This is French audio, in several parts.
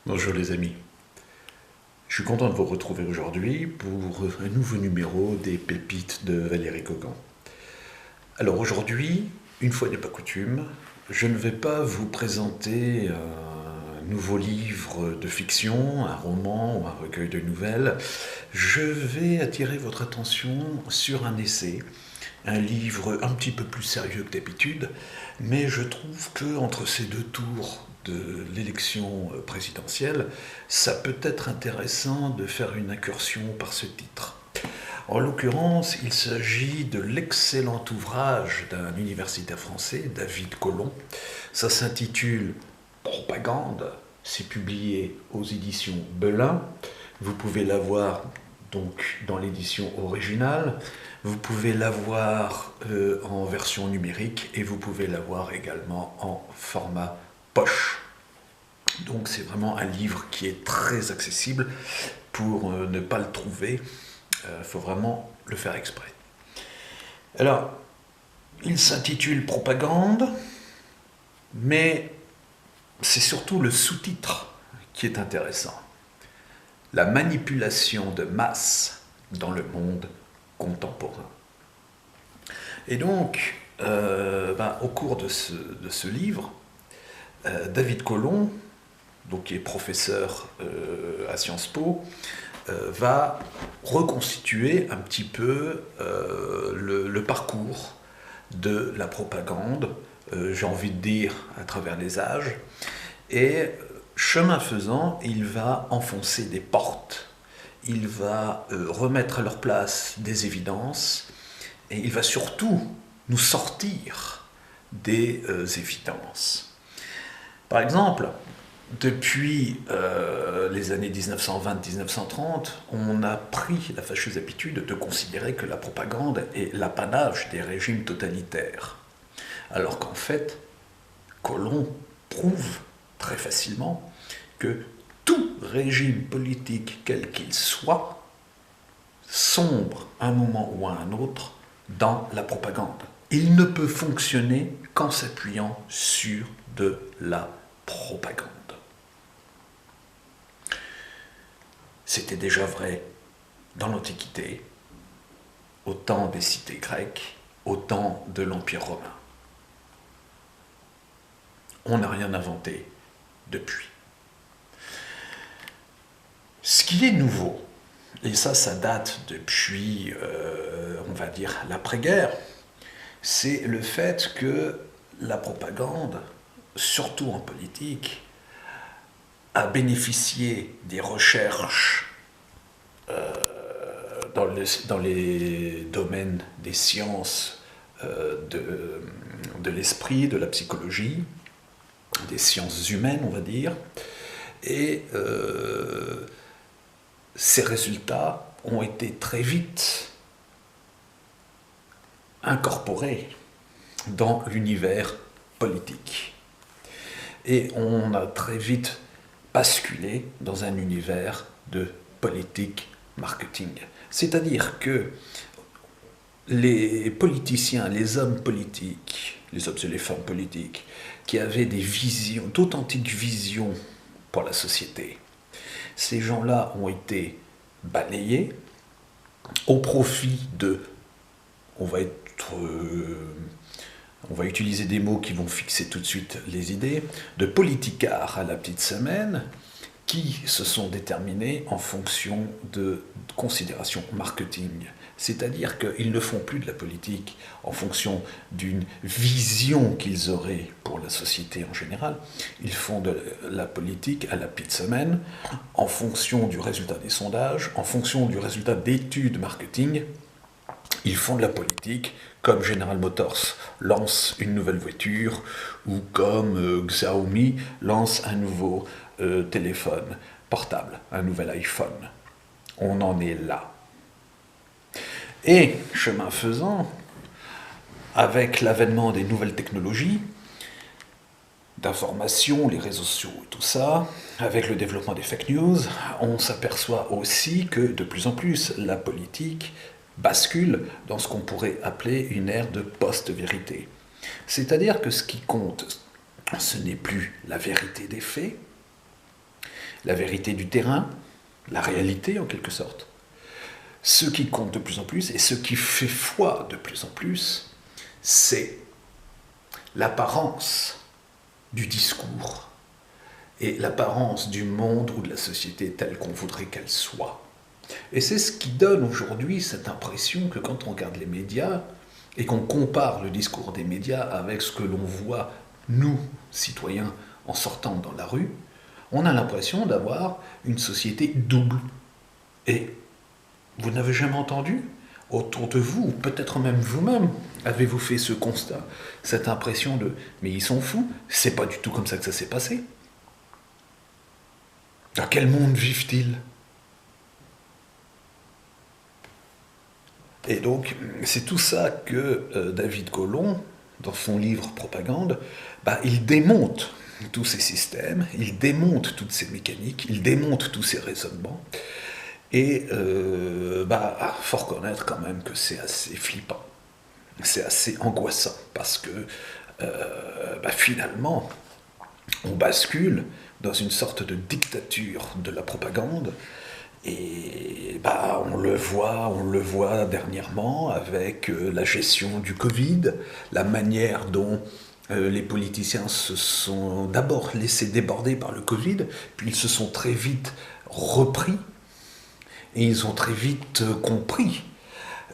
Bonjour les amis, je suis content de vous retrouver aujourd'hui pour un nouveau numéro des pépites de Valérie Cogan. Alors aujourd'hui, une fois n'est pas coutume, je ne vais pas vous présenter un nouveau livre de fiction, un roman ou un recueil de nouvelles. Je vais attirer votre attention sur un essai, un livre un petit peu plus sérieux que d'habitude, mais je trouve que entre ces deux tours de l'élection présidentielle, ça peut être intéressant de faire une incursion par ce titre. En l'occurrence, il s'agit de l'excellent ouvrage d'un universitaire français, David Colomb. Ça s'intitule Propagande. C'est publié aux éditions Belin. Vous pouvez l'avoir donc dans l'édition originale. Vous pouvez l'avoir en version numérique et vous pouvez l'avoir également en format poche. Donc c'est vraiment un livre qui est très accessible. Pour ne pas le trouver, il faut vraiment le faire exprès. Alors, il s'intitule Propagande, mais c'est surtout le sous-titre qui est intéressant. La manipulation de masse dans le monde contemporain. Et donc, au cours de ce livre, David Colomb, donc qui est professeur à Sciences Po, va reconstituer un petit peu le parcours de la propagande, j'ai envie de dire à travers les âges, et chemin faisant, il va enfoncer des portes, il va remettre à leur place des évidences, et il va surtout nous sortir des évidences. Par exemple, depuis les années 1920-1930, on a pris la fâcheuse habitude de considérer que la propagande est l'apanage des régimes totalitaires. Alors qu'en fait, Colomb prouve très facilement que tout régime politique, quel qu'il soit, sombre un moment ou à un autre dans la propagande. Il ne peut fonctionner qu'en s'appuyant sur de la propagande. C'était déjà vrai dans l'Antiquité, au temps des cités grecques, au temps de l'Empire romain. On n'a rien inventé depuis. Ce qui est nouveau, et ça date depuis, on va dire, l'après-guerre, c'est le fait que la propagande, surtout en politique, a bénéficié des recherches dans les domaines des sciences de l'esprit, de la psychologie, des sciences humaines, on va dire, et ces résultats ont été très vite incorporés dans l'univers politique. Et on a très vite basculé dans un univers de politique marketing. C'est-à-dire que les politiciens, les hommes politiques, les hommes et les femmes politiques, qui avaient des visions, d'authentiques visions pour la société, ces gens-là ont été balayés au profit de, on va utiliser des mots qui vont fixer tout de suite les idées, de politicards à la petite semaine, qui se sont déterminés en fonction de considérations marketing. C'est-à-dire qu'ils ne font plus de la politique en fonction d'une vision qu'ils auraient pour la société en général. Ils font de la politique à la petite semaine, en fonction du résultat des sondages, en fonction du résultat d'études marketing. Ils font de la politique comme General Motors lance une nouvelle voiture ou comme Xiaomi lance un nouveau téléphone portable, un nouvel iPhone. On en est là. Et, chemin faisant, avec l'avènement des nouvelles technologies, d'information, les réseaux sociaux et tout ça, avec le développement des fake news, on s'aperçoit aussi que de plus en plus la politique bascule dans ce qu'on pourrait appeler une ère de post-vérité. C'est-à-dire que ce qui compte, ce n'est plus la vérité des faits, la vérité du terrain, la réalité en quelque sorte. Ce qui compte de plus en plus et ce qui fait foi de plus en plus, c'est l'apparence du discours et l'apparence du monde ou de la société telle qu'on voudrait qu'elle soit. Et c'est ce qui donne aujourd'hui cette impression que quand on regarde les médias et qu'on compare le discours des médias avec ce que l'on voit, nous, citoyens, en sortant dans la rue, on a l'impression d'avoir une société double. Et vous n'avez jamais entendu autour de vous, ou peut-être même vous-même, avez-vous fait ce constat, cette impression de « mais ils sont fous, c'est pas du tout comme ça que ça s'est passé ». Dans quel monde vivent-ils ? Et donc, c'est tout ça que David Colomb, dans son livre Propagande, il démonte tous ces systèmes, il démonte toutes ces mécaniques, il démonte tous ces raisonnements. Et faut reconnaître quand même que c'est assez flippant, c'est assez angoissant, parce que finalement, on bascule dans une sorte de dictature de la propagande. Et on le voit dernièrement avec la gestion du Covid, la manière dont les politiciens se sont d'abord laissés déborder par le Covid, puis ils se sont très vite repris et ils ont très vite compris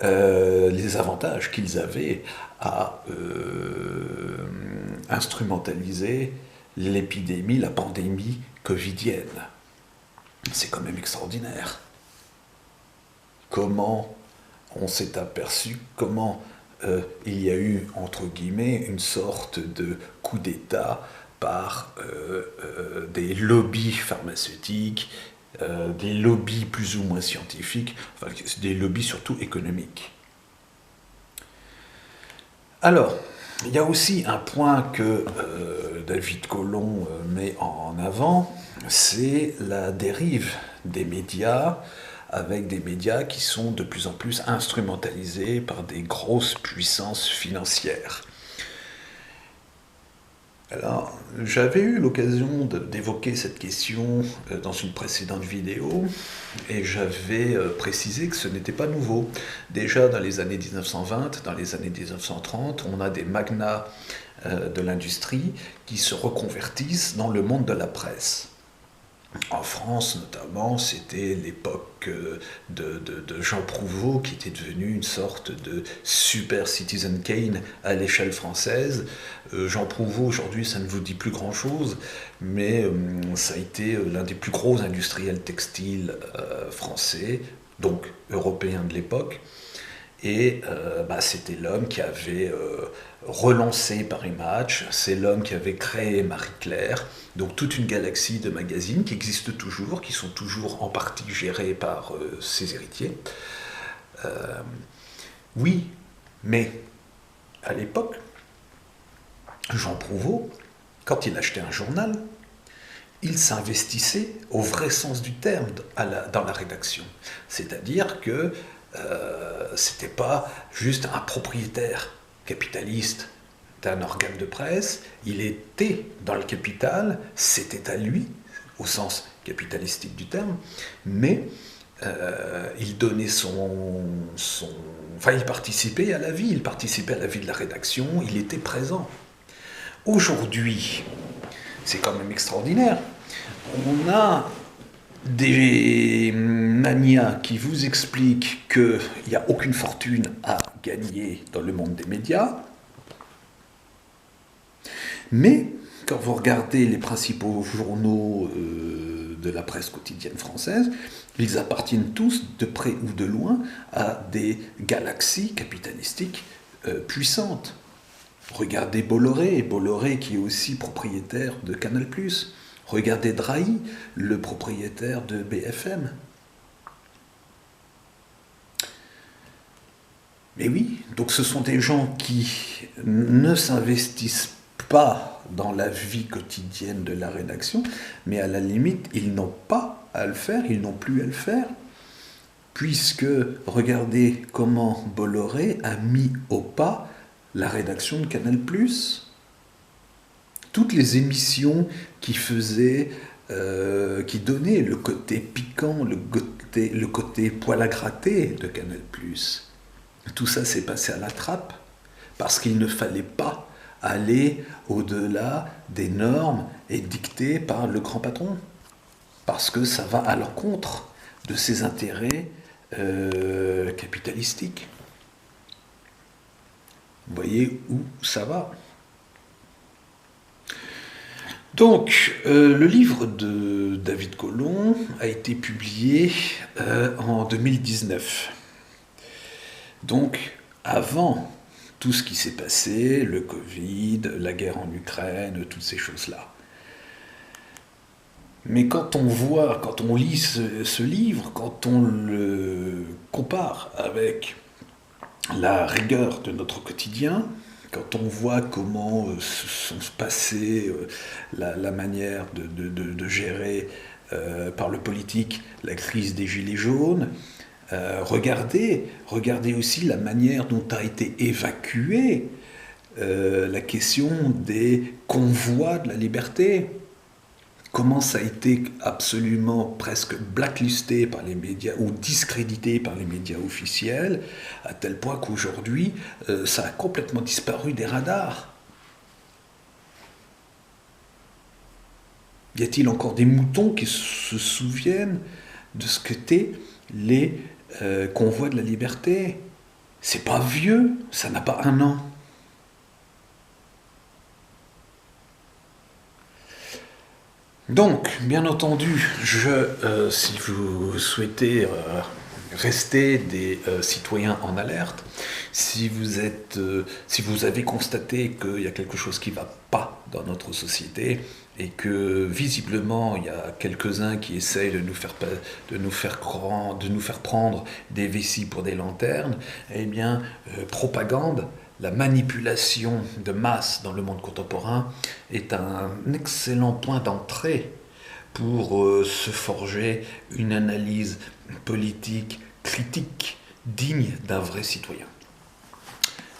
les avantages qu'ils avaient à instrumentaliser l'épidémie, la pandémie covidienne. C'est quand même extraordinaire. Comment on s'est aperçu, comment il y a eu, entre guillemets, une sorte de coup d'État par des lobbies pharmaceutiques, des lobbies plus ou moins scientifiques, enfin des lobbies surtout économiques. Alors, il y a aussi un point que David Colomb met en avant, c'est la dérive des médias, avec des médias qui sont de plus en plus instrumentalisés par des grosses puissances financières. Alors, j'avais eu l'occasion d'évoquer cette question dans une précédente vidéo, et j'avais précisé que ce n'était pas nouveau. Déjà dans les années 1920, dans les années 1930, on a des magnats de l'industrie qui se reconvertissent dans le monde de la presse. En France, notamment, c'était l'époque de Jean Prouvost, qui était devenu une sorte de super Citizen Kane à l'échelle française. Jean Prouvost, aujourd'hui, ça ne vous dit plus grand-chose, mais ça a été l'un des plus gros industriels textiles français, donc européens de l'époque. Et c'était l'homme qui avait relancé Paris Match, c'est l'homme qui avait créé Marie-Claire, donc toute une galaxie de magazines qui existent toujours, qui sont toujours en partie gérés par ses héritiers. Oui, mais à l'époque, Jean Prouvost, quand il achetait un journal, il s'investissait au vrai sens du terme dans la rédaction. C'est-à-dire que c'était pas juste un propriétaire capitaliste d'un organe de presse, il était dans le capital, c'était à lui, au sens capitalistique du terme, mais il donnait il participait à la vie, de la rédaction, il était présent. Aujourd'hui, c'est quand même extraordinaire, on a des manias qui vous expliquent qu'il n'y a aucune fortune à gagner dans le monde des médias, mais quand vous regardez les principaux journaux de la presse quotidienne française, ils appartiennent tous, de près ou de loin, à des galaxies capitalistiques puissantes. Regardez Bolloré qui est aussi propriétaire de Canal+. Regardez Drahi, le propriétaire de BFM. Mais oui, donc ce sont des gens qui ne s'investissent pas dans la vie quotidienne de la rédaction, mais à la limite, ils n'ont pas à le faire, ils n'ont plus à le faire, puisque regardez comment Bolloré a mis au pas la rédaction de Canal+. Toutes les émissions qui faisaient qui donnait le côté piquant, le côté poil à gratter de Canal+. Tout ça s'est passé à la trappe parce qu'il ne fallait pas aller au-delà des normes et dictées par le grand patron, parce que ça va à l'encontre de ses intérêts capitalistiques. Vous voyez où ça va. Donc, le livre de David Colomb a été publié en 2019. Donc, avant tout ce qui s'est passé, le Covid, la guerre en Ukraine, toutes ces choses-là. Mais quand on lit ce livre, quand on le compare avec la rigueur de notre quotidien, quand on voit comment se sont passées la manière de gérer par le politique la crise des Gilets jaunes, regardez aussi la manière dont a été évacuée la question des convois de la liberté. Comment ça a été absolument presque blacklisté par les médias ou discrédité par les médias officiels, à tel point qu'aujourd'hui, ça a complètement disparu des radars. Y a-t-il encore des moutons qui se souviennent de ce qu'étaient les convois de la liberté? C'est pas vieux, ça n'a pas 1 an. Donc, bien entendu, si vous souhaitez rester des citoyens en alerte, si vous avez constaté qu'il y a quelque chose qui ne va pas dans notre société et que visiblement il y a quelques-uns qui essayent de nous faire prendre des vessies pour des lanternes, eh bien, propagande. La manipulation de masse dans le monde contemporain est un excellent point d'entrée pour se forger une analyse politique critique digne d'un vrai citoyen.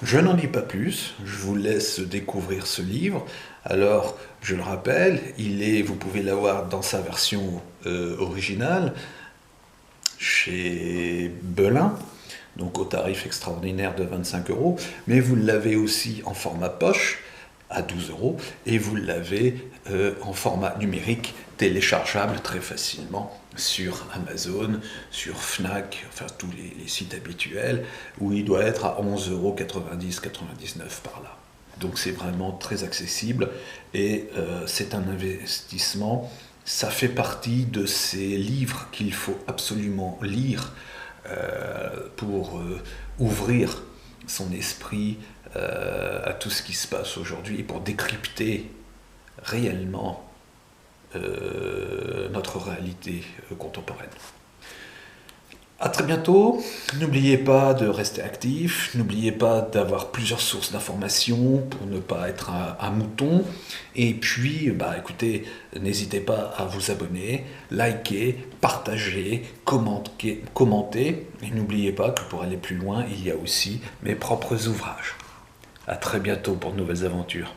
Je n'en dis pas plus, je vous laisse découvrir ce livre. Alors, je le rappelle, vous pouvez l'avoir dans sa version originale chez Belin, donc au tarif extraordinaire de 25 €, mais vous l'avez aussi en format poche à 12 €, et vous l'avez en format numérique téléchargeable très facilement sur Amazon, sur Fnac, enfin tous les sites habituels, où il doit être à 11,99 € par là. Donc c'est vraiment très accessible, et c'est un investissement. Ça fait partie de ces livres qu'il faut absolument lire pour ouvrir son esprit à tout ce qui se passe aujourd'hui et pour décrypter réellement notre réalité contemporaine. À très bientôt. N'oubliez pas de rester actif, n'oubliez pas d'avoir plusieurs sources d'informations pour ne pas être un mouton. Et puis, écoutez, n'hésitez pas à vous abonner, liker, partager, commenter. Et n'oubliez pas que pour aller plus loin, il y a aussi mes propres ouvrages. À très bientôt pour de nouvelles aventures.